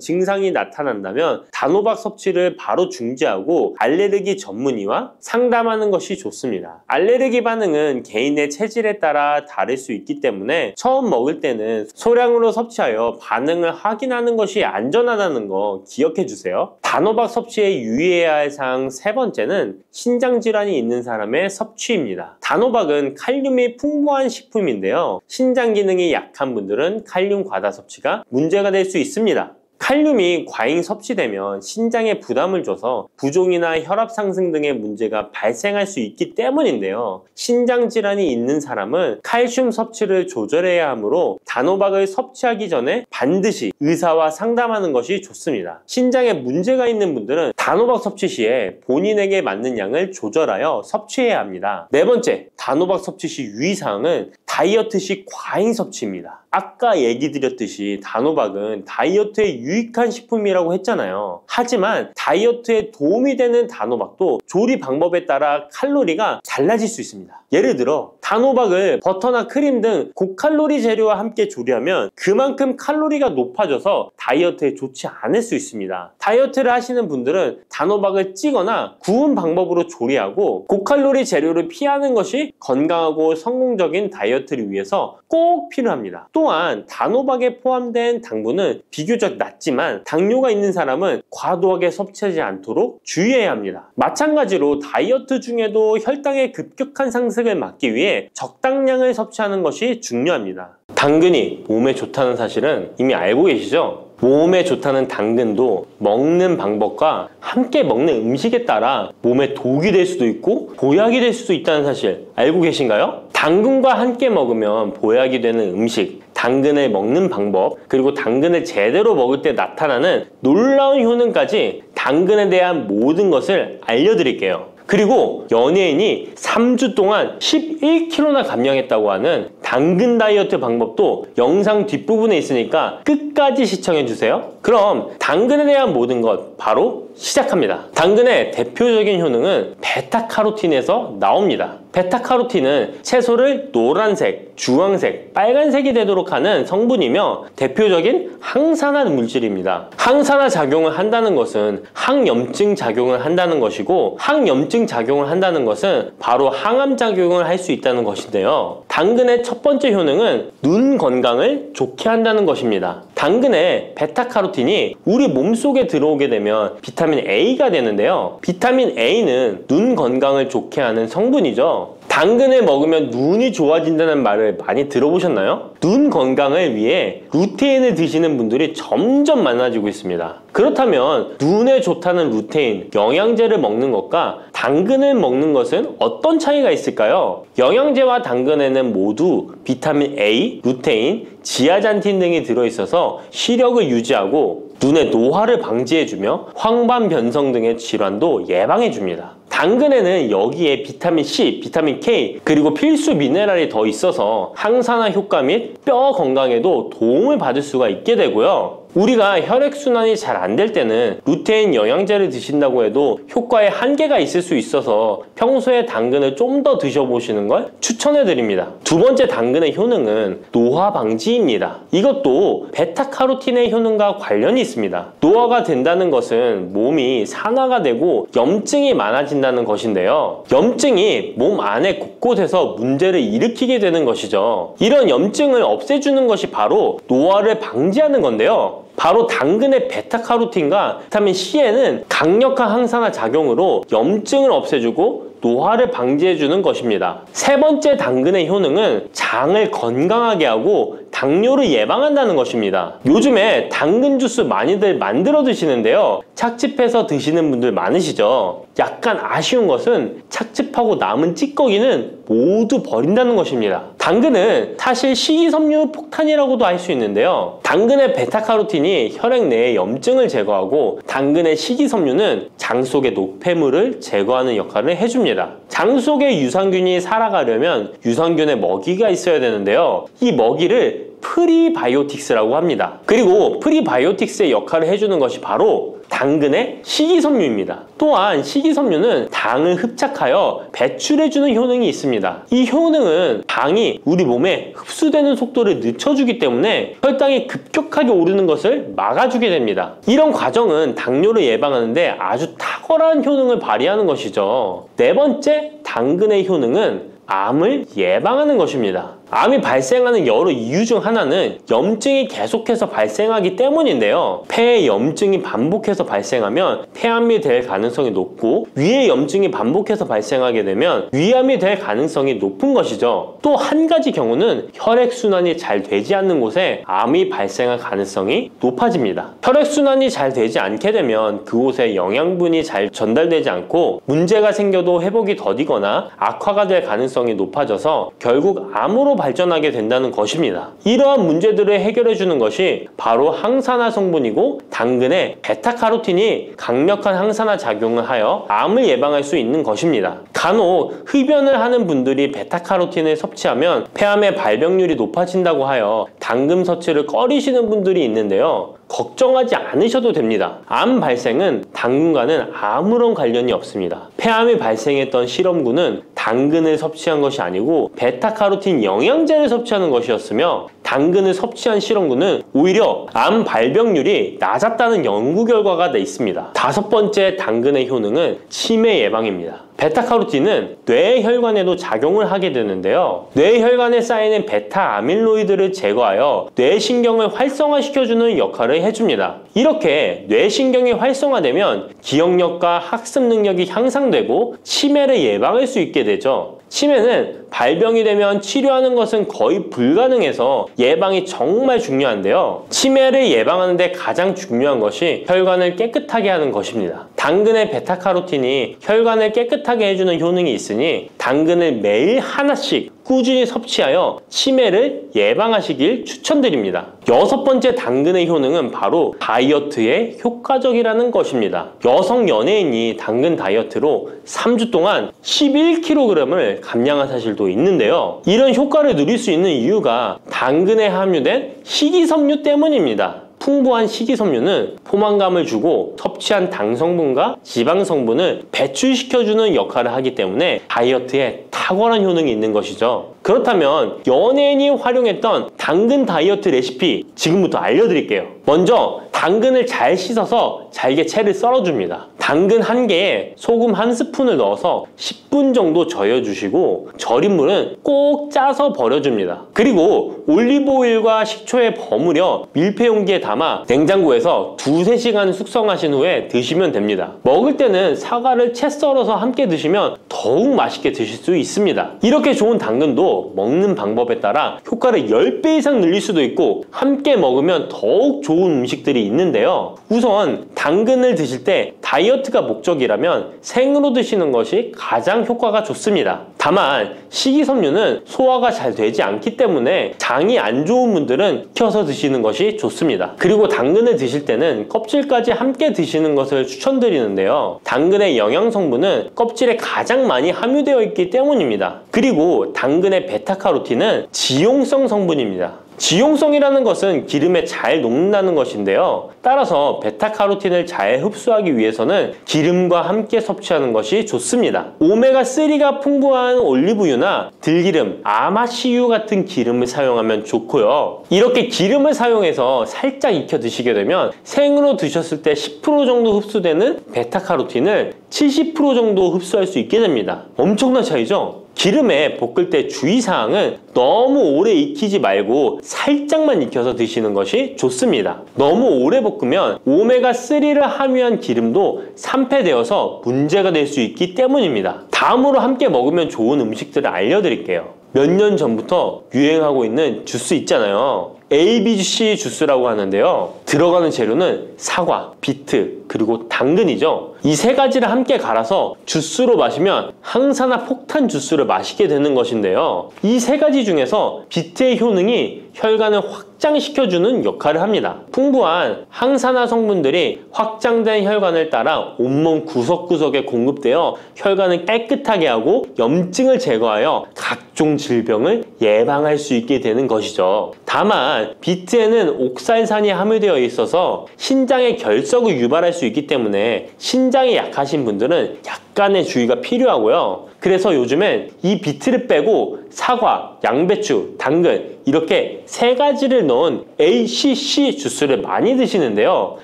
증상이 나타난다면 단호박 섭취를 바로 중지하고 알레르기 전문의와 상담하는 것이 좋습니다. 알레르기 반응은 개인의 체질에 따라 다를 수 있기 때문에 처음 먹을 때는 소량으로 섭취하여 반응을 확인하는 것이 안전하다는 거 기억해 주세요. 단호박 섭취에 유의해야 할 사항 세 번째는 신장질환이 있는 사람의 섭취입니다. 단호박은 칼륨이 풍부한 식품인데요. 신장 기능이 약한 분들은 칼륨 과다 섭취가 문제가 될 수 있습니다. 칼륨이 과잉 섭취되면 신장에 부담을 줘서 부종이나 혈압 상승 등의 문제가 발생할 수 있기 때문인데요. 신장 질환이 있는 사람은 칼슘 섭취를 조절해야 하므로 단호박을 섭취하기 전에 반드시 의사와 상담하는 것이 좋습니다. 신장에 문제가 있는 분들은 단호박 섭취 시에 본인에게 맞는 양을 조절하여 섭취해야 합니다. 네 번째, 단호박 섭취 시 유의사항은 다이어트 시 과잉 섭취입니다. 아까 얘기 드렸듯이 단호박은 다이어트에 유익한 식품이라고 했잖아요. 하지만 다이어트에 도움이 되는 단호박도 조리 방법에 따라 칼로리가 달라질 수 있습니다. 예를 들어 단호박을 버터나 크림 등 고칼로리 재료와 함께 조리하면 그만큼 칼로리가 높아져서 다이어트에 좋지 않을 수 있습니다. 다이어트를 하시는 분들은 단호박을 찌거나 구운 방법으로 조리하고 고칼로리 재료를 피하는 것이 건강하고 성공적인 다이어트를 위해서 꼭 필요합니다. 또한 단호박에 포함된 당분은 비교적 낮지만 당뇨가 있는 사람은 과도하게 섭취하지 않도록 주의해야 합니다. 마찬가지로 다이어트 중에도 혈당의 급격한 상승을 막기 위해 적당량을 섭취하는 것이 중요합니다. 당근이 몸에 좋다는 사실은 이미 알고 계시죠? 몸에 좋다는 당근도 먹는 방법과 함께 먹는 음식에 따라 몸에 독이 될 수도 있고 보약이 될 수도 있다는 사실 알고 계신가요? 당근과 함께 먹으면 보약이 되는 음식, 당근을 먹는 방법, 그리고 당근을 제대로 먹을 때 나타나는 놀라운 효능까지 당근에 대한 모든 것을 알려드릴게요. 그리고 연예인이 3주 동안 11kg나 감량했다고 하는 당근 다이어트 방법도 영상 뒷부분에 있으니까 끝까지 시청해주세요. 그럼 당근에 대한 모든 것 바로 시작합니다. 당근의 대표적인 효능은 베타카로틴에서 나옵니다. 베타카로틴은 채소를 노란색, 주황색, 빨간색이 되도록 하는 성분이며 대표적인 항산화 물질입니다. 항산화 작용을 한다는 것은 항염증 작용을 한다는 것이고, 항염증 작용을 한다는 것은 바로 항암 작용을 할 수 있다는 것인데요. 당근의 첫 번째 효능은 눈 건강을 좋게 한다는 것입니다. 당근의 베타카로틴이 우리 몸속에 들어오게 되면 비타민 A가 되는데요. 비타민 A는 눈 건강을 좋게 하는 성분이죠. 당근을 먹으면 눈이 좋아진다는 말을 많이 들어보셨나요? 눈 건강을 위해 루테인을 드시는 분들이 점점 많아지고 있습니다. 그렇다면 눈에 좋다는 루테인, 영양제를 먹는 것과 당근을 먹는 것은 어떤 차이가 있을까요? 영양제와 당근에는 모두 비타민 A, 루테인, 지아잔틴 등이 들어있어서 시력을 유지하고 눈의 노화를 방지해주며 황반 변성 등의 질환도 예방해줍니다. 당근에는 여기에 비타민 C, 비타민 K, 그리고 필수 미네랄이 더 있어서 항산화 효과 및 뼈 건강에도 도움을 받을 수가 있게 되고요. 우리가 혈액순환이 잘 안 될 때는 루테인 영양제를 드신다고 해도 효과에 한계가 있을 수 있어서 평소에 당근을 좀 더 드셔보시는 걸 추천해드립니다. 두 번째 당근의 효능은 노화 방지입니다. 이것도 베타카로틴의 효능과 관련이 있습니다. 노화가 된다는 것은 몸이 산화가 되고 염증이 많아진다는 것인데요. 염증이 몸 안에 곳곳에서 문제를 일으키게 되는 것이죠. 이런 염증을 없애주는 것이 바로 노화를 방지하는 건데요. 바로 당근의 베타카로틴과 비타민 C에는 강력한 항산화 작용으로 염증을 없애주고 노화를 방지해주는 것입니다. 세 번째 당근의 효능은 장을 건강하게 하고 당뇨를 예방한다는 것입니다. 요즘에 당근 주스 많이들 만들어 드시는데요. 착즙해서 드시는 분들 많으시죠? 약간 아쉬운 것은 착즙하고 남은 찌꺼기는 모두 버린다는 것입니다. 당근은 사실 식이섬유 폭탄이라고도 할 수 있는데요. 당근의 베타카로틴이 혈액 내의 염증을 제거하고 당근의 식이섬유는 장 속의 노폐물을 제거하는 역할을 해줍니다. 장 속의 유산균이 살아가려면 유산균의 먹이가 있어야 되는데요. 이 먹이를 프리바이오틱스라고 합니다. 그리고 프리바이오틱스의 역할을 해주는 것이 바로 당근의 식이섬유입니다. 또한 식이섬유는 당을 흡착하여 배출해주는 효능이 있습니다. 이 효능은 당이 우리 몸에 흡수되는 속도를 늦춰주기 때문에 혈당이 급격하게 오르는 것을 막아주게 됩니다. 이런 과정은 당뇨를 예방하는데 아주 탁월한 효능을 발휘하는 것이죠. 네 번째 당근의 효능은 암을 예방하는 것입니다. 암이 발생하는 여러 이유 중 하나는 염증이 계속해서 발생하기 때문인데요. 폐에 염증이 반복해서 발생하면 폐암이 될 가능성이 높고 위에 염증이 반복해서 발생하게 되면 위암이 될 가능성이 높은 것이죠. 또 한 가지 경우는 혈액순환이 잘 되지 않는 곳에 암이 발생할 가능성이 높아집니다. 혈액순환이 잘 되지 않게 되면 그곳에 영양분이 잘 전달되지 않고 문제가 생겨도 회복이 더디거나 악화가 될 가능성이 높아져서 결국 암으로 발전하게 된다는 것입니다. 이러한 문제들을 해결해 주는 것이 바로 항산화 성분이고 당근의 베타카로틴이 강력한 항산화 작용을 하여 암을 예방할 수 있는 것입니다. 간혹 흡연을 하는 분들이 베타카로틴을 섭취하면 폐암의 발병률이 높아진다고 하여 당근 섭취를 꺼리시는 분들이 있는데요. 걱정하지 않으셔도 됩니다. 암 발생은 당근과는 아무런 관련이 없습니다. 폐암이 발생했던 실험군은 당근을 섭취한 것이 아니고 베타카로틴 영양제를 섭취하는 것이었으며 당근을 섭취한 실험군은 오히려 암 발병률이 낮았다는 연구 결과가 있습니다. 다섯 번째 당근의 효능은 치매 예방입니다. 베타카로틴은 뇌혈관에도 작용을 하게 되는데요. 뇌혈관에 쌓이는 베타 아밀로이드를 제거하여 뇌신경을 활성화시켜주는 역할을 해줍니다. 이렇게 뇌신경이 활성화되면 기억력과 학습 능력이 향상되고 치매를 예방할 수 있게 되죠. 치매는 발병이 되면 치료하는 것은 거의 불가능해서 예방이 정말 중요한데요. 치매를 예방하는 데 가장 중요한 것이 혈관을 깨끗하게 하는 것입니다. 당근의 베타카로틴이 혈관을 깨끗하게 해주는 효능이 있으니 당근을 매일 하나씩 꾸준히 섭취하여 치매를 예방하시길 추천드립니다. 여섯 번째 당근의 효능은 바로 다이어트에 효과적이라는 것입니다. 여성 연예인이 당근 다이어트로 3주 동안 11kg을 감량한 사실도 있는데요. 이런 효과를 누릴 수 있는 이유가 당근에 함유된 식이섬유 때문입니다. 풍부한 식이섬유는 포만감을 주고 섭취한 당 성분과 지방 성분을 배출시켜주는 역할을 하기 때문에 다이어트에 탁월한 효능이 있는 것이죠. 그렇다면 연예인이 활용했던 당근 다이어트 레시피 지금부터 알려드릴게요. 먼저 당근을 잘 씻어서 잘게 채를 썰어줍니다. 당근 한 개에 소금 한 스푼을 넣어서 10분 정도 저어주시고 절인 물은 꼭 짜서 버려줍니다. 그리고 올리브오일과 식초에 버무려 밀폐 용기에 담아 냉장고에서 2~3시간 숙성하신 후에 드시면 됩니다. 먹을 때는 사과를 채 썰어서 함께 드시면 더욱 맛있게 드실 수 있습니다. 이렇게 좋은 당근도 먹는 방법에 따라 효과를 10배 이상 늘릴 수도 있고 함께 먹으면 더욱 좋은 음식들이 있는데요. 우선 당근을 드실 때 다이어트가 목적이라면 생으로 드시는 것이 가장 효과가 좋습니다. 다만 식이섬유는 소화가 잘 되지 않기 때문에 장이 안 좋은 분들은 익혀서 드시는 것이 좋습니다. 그리고 당근을 드실 때는 껍질까지 함께 드시는 것을 추천드리는데요. 당근의 영양 성분은 껍질에 가장 많이 함유되어 있기 때문입니다. 그리고 당근의 베타카로틴은 지용성 성분입니다. 지용성이라는 것은 기름에 잘 녹는다는 것인데요. 따라서 베타카로틴을 잘 흡수하기 위해서는 기름과 함께 섭취하는 것이 좋습니다. 오메가3가 풍부한 올리브유나 들기름, 아마씨유 같은 기름을 사용하면 좋고요. 이렇게 기름을 사용해서 살짝 익혀 드시게 되면 생으로 드셨을 때 10% 정도 흡수되는 베타카로틴을 70% 정도 흡수할 수 있게 됩니다. 엄청난 차이죠? 기름에 볶을 때 주의사항은 너무 오래 익히지 말고 살짝만 익혀서 드시는 것이 좋습니다. 너무 오래 볶으면 오메가3를 함유한 기름도 산패되어서 문제가 될 수 있기 때문입니다. 다음으로 함께 먹으면 좋은 음식들을 알려드릴게요. 몇 년 전부터 유행하고 있는 주스 있잖아요. ABC 주스라고 하는데요. 들어가는 재료는 사과, 비트, 그리고 당근이죠. 이 세 가지를 함께 갈아서 주스로 마시면 항산화 폭탄 주스를 마시게 되는 것인데요. 이 세 가지 중에서 비트의 효능이 혈관을 확장시켜주는 역할을 합니다. 풍부한 항산화 성분들이 확장된 혈관을 따라 온몸 구석구석에 공급되어 혈관을 깨끗하게 하고 염증을 제거하여 각종 질병을 예방할 수 있게 되는 것이죠. 다만 비트에는 옥살산이 함유되어 있어서 신장의 결석을 유발할 수 있기 때문에 신장이 약하신 분들은 약간의 주의가 필요하고요. 그래서 요즘엔 이 비트를 빼고 사과, 양배추, 당근 이렇게 세 가지를 넣은 ACC 주스를 많이 드시는데요.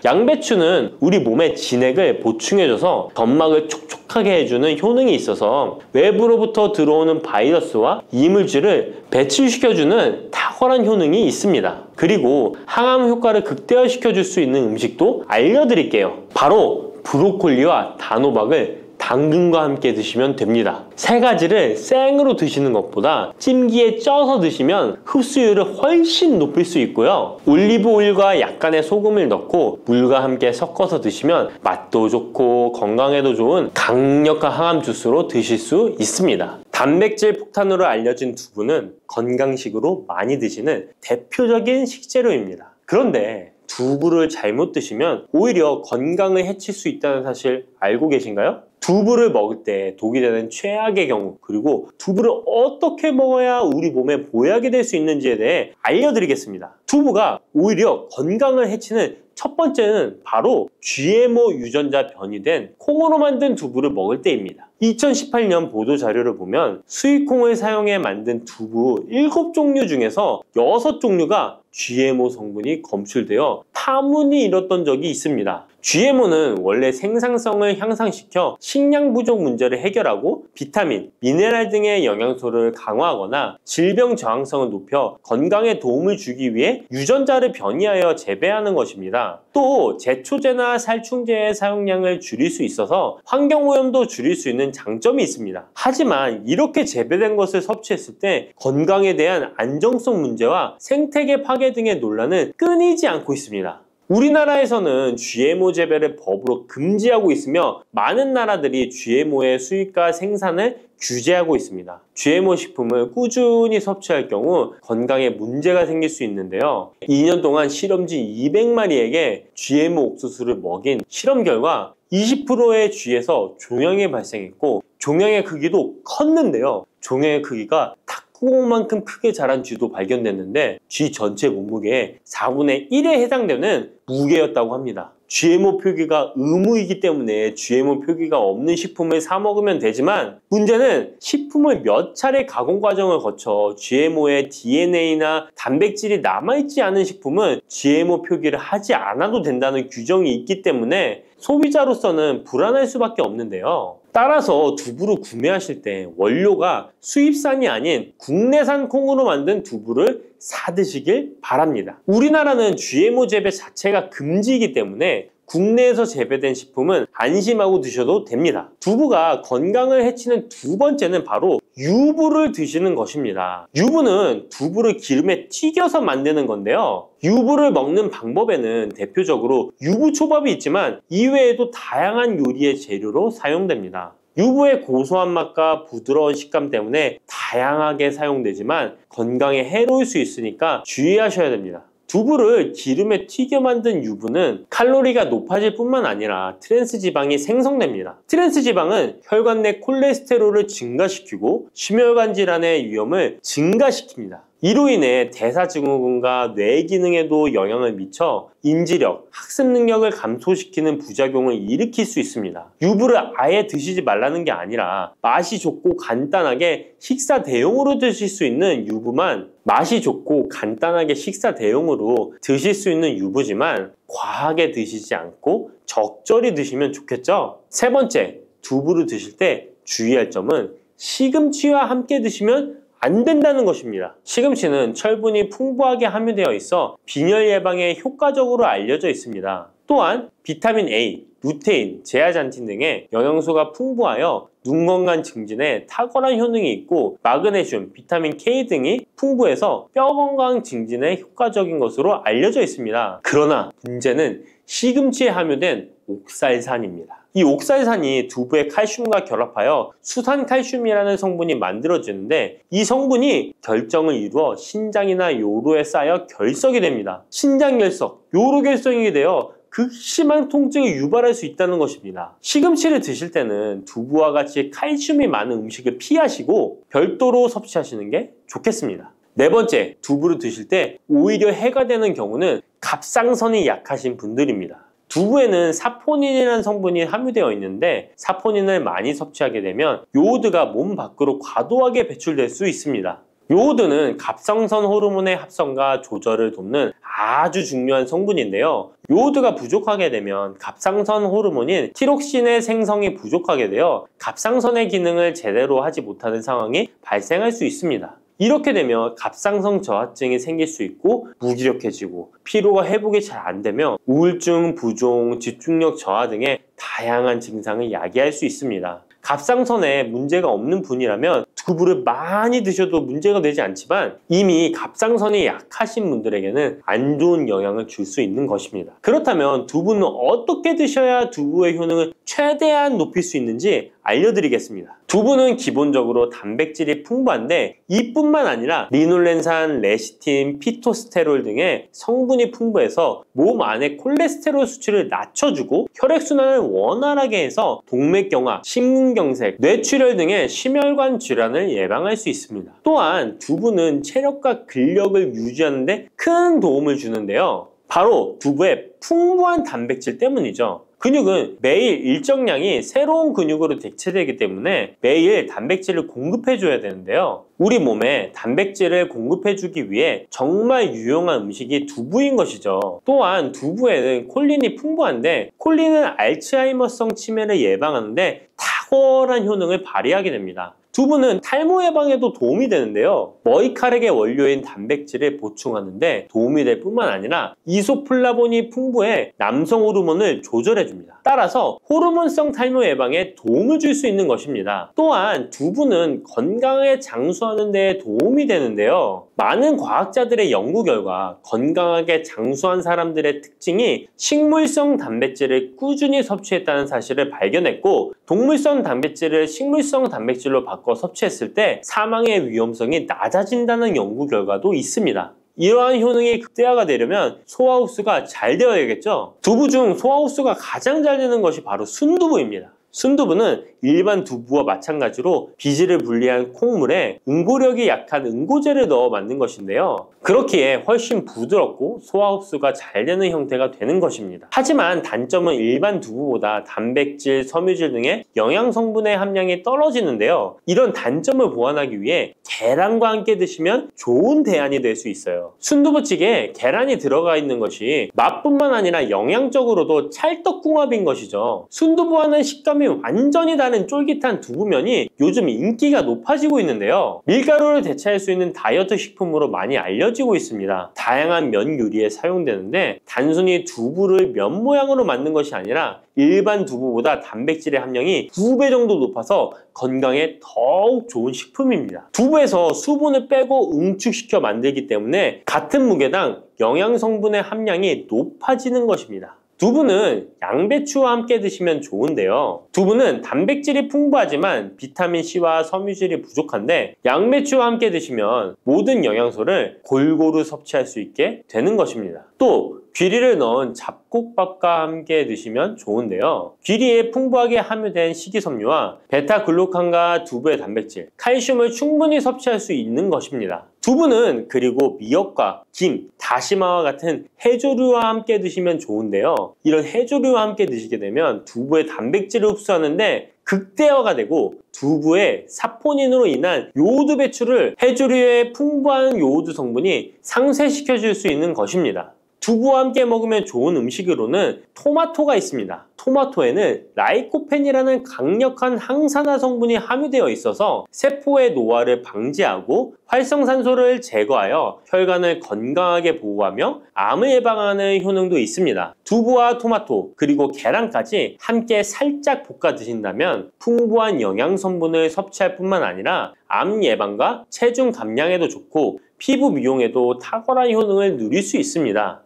양배추는 우리 몸의 진액을 보충해줘서 점막을 촉촉하게 해주는 효능이 있어서 외부로부터 들어오는 바이러스와 이물질을 배출시켜주는 탁월한 효능이 있습니다. 그리고 항암 효과를 극대화시켜줄 수 있는 음식도 알려드릴게요. 바로 브로콜리와 단호박을 당근과 함께 드시면 됩니다. 세 가지를 생으로 드시는 것보다 찜기에 쪄서 드시면 흡수율을 훨씬 높일 수 있고요. 올리브 오일과 약간의 소금을 넣고 물과 함께 섞어서 드시면 맛도 좋고 건강에도 좋은 강력한 항암 주스로 드실 수 있습니다. 단백질 폭탄으로 알려진 두부는 건강식으로 많이 드시는 대표적인 식재료입니다. 그런데 두부를 잘못 드시면 오히려 건강을 해칠 수 있다는 사실 알고 계신가요? 두부를 먹을 때 독이 되는 최악의 경우, 그리고 두부를 어떻게 먹어야 우리 몸에 보약이 될 수 있는지에 대해 알려드리겠습니다. 두부가 오히려 건강을 해치는 첫 번째는 바로 GMO 유전자 변이된 콩으로 만든 두부를 먹을 때입니다. 2018년 보도자료를 보면 수입콩을 사용해 만든 두부 7종류 중에서 6종류가 GMO 성분이 검출되어 파문이 일었던 적이 있습니다. GMO는 원래 생산성을 향상시켜 식량 부족 문제를 해결하고 비타민, 미네랄 등의 영양소를 강화하거나 질병 저항성을 높여 건강에 도움을 주기 위해 유전자를 변이하여 재배하는 것입니다. 또 제초제나 살충제의 사용량을 줄일 수 있어서 환경오염도 줄일 수 있는 장점이 있습니다. 하지만 이렇게 재배된 것을 섭취했을 때 건강에 대한 안정성 문제와 생태계 파괴 등의 논란은 끊이지 않고 있습니다. 우리나라에서는 GMO 재배를 법으로 금지하고 있으며 많은 나라들이 GMO의 수입과 생산을 규제하고 있습니다. GMO 식품을 꾸준히 섭취할 경우 건강에 문제가 생길 수 있는데요. 2년 동안 실험지 200마리에게 GMO 옥수수를 먹인 실험 결과 20%의 쥐에서 종양이 발생했고 종양의 크기도 컸는데요. 종양의 크기가 탁구공만큼 크게 자란 쥐도 발견됐는데 쥐 전체 몸무게의 4분의 1에 해당되는 무게였다고 합니다. GMO 표기가 의무이기 때문에 GMO 표기가 없는 식품을 사 먹으면 되지만 문제는 식품을 몇 차례 가공 과정을 거쳐 GMO의 DNA나 단백질이 남아있지 않은 식품은 GMO 표기를 하지 않아도 된다는 규정이 있기 때문에 소비자로서는 불안할 수밖에 없는데요. 따라서 두부를 구매하실 때 원료가 수입산이 아닌 국내산 콩으로 만든 두부를 사 드시길 바랍니다. 우리나라는 GMO 재배 자체가 금지이기 때문에 국내에서 재배된 식품은 안심하고 드셔도 됩니다. 두부가 건강을 해치는 두 번째는 바로 유부를 드시는 것입니다. 유부는 두부를 기름에 튀겨서 만드는 건데요. 유부를 먹는 방법에는 대표적으로 유부초밥이 있지만 이외에도 다양한 요리의 재료로 사용됩니다. 유부의 고소한 맛과 부드러운 식감 때문에 다양하게 사용되지만 건강에 해로울 수 있으니까 주의하셔야 됩니다. 두부를 기름에 튀겨 만든 유부는 칼로리가 높아질 뿐만 아니라 트랜스지방이 생성됩니다. 트랜스지방은 혈관 내 콜레스테롤을 증가시키고 심혈관 질환의 위험을 증가시킵니다. 이로 인해 대사증후군과 뇌 기능에도 영향을 미쳐 인지력, 학습 능력을 감소시키는 부작용을 일으킬 수 있습니다. 유부를 아예 드시지 말라는 게 아니라 맛이 좋고 간단하게 식사 대용으로 드실 수 있는 유부만 맛이 좋고 간단하게 식사 대용으로 드실 수 있는 유부지만 과하게 드시지 않고 적절히 드시면 좋겠죠? 세 번째, 두부를 드실 때 주의할 점은 시금치와 함께 드시면 안 된다는 것입니다. 시금치는 철분이 풍부하게 함유되어 있어 빈혈 예방에 효과적으로 알려져 있습니다. 또한 비타민 A, 루테인, 제아잔틴 등의 영양소가 풍부하여 눈 건강 증진에 탁월한 효능이 있고 마그네슘, 비타민 K 등이 풍부해서 뼈 건강 증진에 효과적인 것으로 알려져 있습니다. 그러나 문제는 시금치에 함유된 옥살산입니다. 이 옥살산이 두부의 칼슘과 결합하여 수산칼슘이라는 성분이 만들어지는데 이 성분이 결정을 이루어 신장이나 요로에 쌓여 결석이 됩니다. 신장결석, 요로결석이 되어 극심한 통증을 유발할 수 있다는 것입니다. 시금치를 드실 때는 두부와 같이 칼슘이 많은 음식을 피하시고 별도로 섭취하시는 게 좋겠습니다. 네 번째, 두부를 드실 때 오히려 해가 되는 경우는 갑상선이 약하신 분들입니다. 두부에는 사포닌이라는 성분이 함유되어 있는데 사포닌을 많이 섭취하게 되면 요오드가 몸 밖으로 과도하게 배출될 수 있습니다. 요오드는 갑상선 호르몬의 합성과 조절을 돕는 아주 중요한 성분인데요. 요오드가 부족하게 되면 갑상선 호르몬인 티록신의 생성이 부족하게 되어 갑상선의 기능을 제대로 하지 못하는 상황이 발생할 수 있습니다. 이렇게 되면 갑상선 저하증이 생길 수 있고 무기력해지고 피로가 회복이 잘 안 되며 우울증, 부종, 집중력 저하 등의 다양한 증상을 야기할 수 있습니다. 갑상선에 문제가 없는 분이라면 두부를 많이 드셔도 문제가 되지 않지만 이미 갑상선이 약하신 분들에게는 안 좋은 영향을 줄 수 있는 것입니다. 그렇다면 두부는 어떻게 드셔야 두부의 효능을 최대한 높일 수 있는지 알려드리겠습니다. 두부는 기본적으로 단백질이 풍부한데 이뿐만 아니라 리놀렌산, 레시틴, 피토스테롤 등의 성분이 풍부해서 몸 안의 콜레스테롤 수치를 낮춰주고 혈액순환을 원활하게 해서 동맥경화, 심근경색, 뇌출혈 등의 심혈관 질환을 예방할 수 있습니다. 또한 두부는 체력과 근력을 유지하는 데 큰 도움을 주는데요. 바로 두부의 풍부한 단백질 때문이죠. 근육은 매일 일정량이 새로운 근육으로 대체되기 때문에 매일 단백질을 공급해줘야 되는데요. 우리 몸에 단백질을 공급해주기 위해 정말 유용한 음식이 두부인 것이죠. 또한 두부에는 콜린이 풍부한데 콜린은 알츠하이머성 치매를 예방하는데 탁월한 효능을 발휘하게 됩니다. 두부는 탈모 예방에도 도움이 되는데요. 머리카락의 원료인 단백질을 보충하는데 도움이 될 뿐만 아니라 이소플라본이 풍부해 남성 호르몬을 조절해줍니다. 따라서 호르몬성 탈모 예방에 도움을 줄 수 있는 것입니다. 또한 두부는 건강하게 장수하는 데 도움이 되는데요. 많은 과학자들의 연구 결과 건강하게 장수한 사람들의 특징이 식물성 단백질을 꾸준히 섭취했다는 사실을 발견했고, 동물성 단백질을 식물성 단백질로 바꿔 섭취했을 때 사망의 위험성이 낮아진다는 연구 결과도 있습니다. 이러한 효능이 극대화가 되려면 소화 흡수가 잘 되어야겠죠. 두부 중 소화 흡수가 가장 잘 되는 것이 바로 순두부입니다. 순두부는 일반 두부와 마찬가지로 비질을 분리한 콩물에 응고력이 약한 응고제를 넣어 만든 것인데요. 그렇기에 훨씬 부드럽고 소화 흡수가 잘 되는 형태가 되는 것입니다. 하지만 단점은 일반 두부보다 단백질, 섬유질 등의 영양 성분의 함량이 떨어지는데요. 이런 단점을 보완하기 위해 계란과 함께 드시면 좋은 대안이 될 수 있어요. 순두부찌개에 계란이 들어가 있는 것이 맛뿐만 아니라 영양적으로도 찰떡궁합인 것이죠. 순두부와는 식감이 완전히 다른 쫄깃한 두부면이 요즘 인기가 높아지고 있는데요. 밀가루를 대체할 수 있는 다이어트 식품으로 많이 알려지고 있습니다. 다양한 면 요리에 사용되는데 단순히 두부를 면 모양으로 만든 것이 아니라 일반 두부보다 단백질의 함량이 2배 정도 높아서 건강에 더욱 좋은 식품입니다. 두부에서 수분을 빼고 응축시켜 만들기 때문에 같은 무게당 영양 성분의 함량이 높아지는 것입니다. 두부는 양배추와 함께 드시면 좋은데요. 두부는 단백질이 풍부하지만 비타민C와 섬유질이 부족한데 양배추와 함께 드시면 모든 영양소를 골고루 섭취할 수 있게 되는 것입니다. 또 귀리를 넣은 잡곡밥과 함께 드시면 좋은데요. 귀리에 풍부하게 함유된 식이섬유와 베타글루칸과 두부의 단백질, 칼슘을 충분히 섭취할 수 있는 것입니다. 두부는 그리고 미역과 김, 다시마와 같은 해조류와 함께 드시면 좋은데요. 이런 해조류와 함께 드시게 되면 두부의 단백질을 흡수하는데 극대화가 되고 두부의 사포닌으로 인한 요오드 배출을 해조류의 풍부한 요오드 성분이 상쇄시켜 줄 수 있는 것입니다. 두부와 함께 먹으면 좋은 음식으로는 토마토가 있습니다. 토마토에는 라이코펜이라는 강력한 항산화 성분이 함유되어 있어서 세포의 노화를 방지하고 활성산소를 제거하여 혈관을 건강하게 보호하며 암을 예방하는 효능도 있습니다. 두부와 토마토 그리고 계란까지 함께 살짝 볶아 드신다면 풍부한 영양 성분을 섭취할 뿐만 아니라 암 예방과 체중 감량에도 좋고 피부 미용에도 탁월한 효능을 누릴 수 있습니다.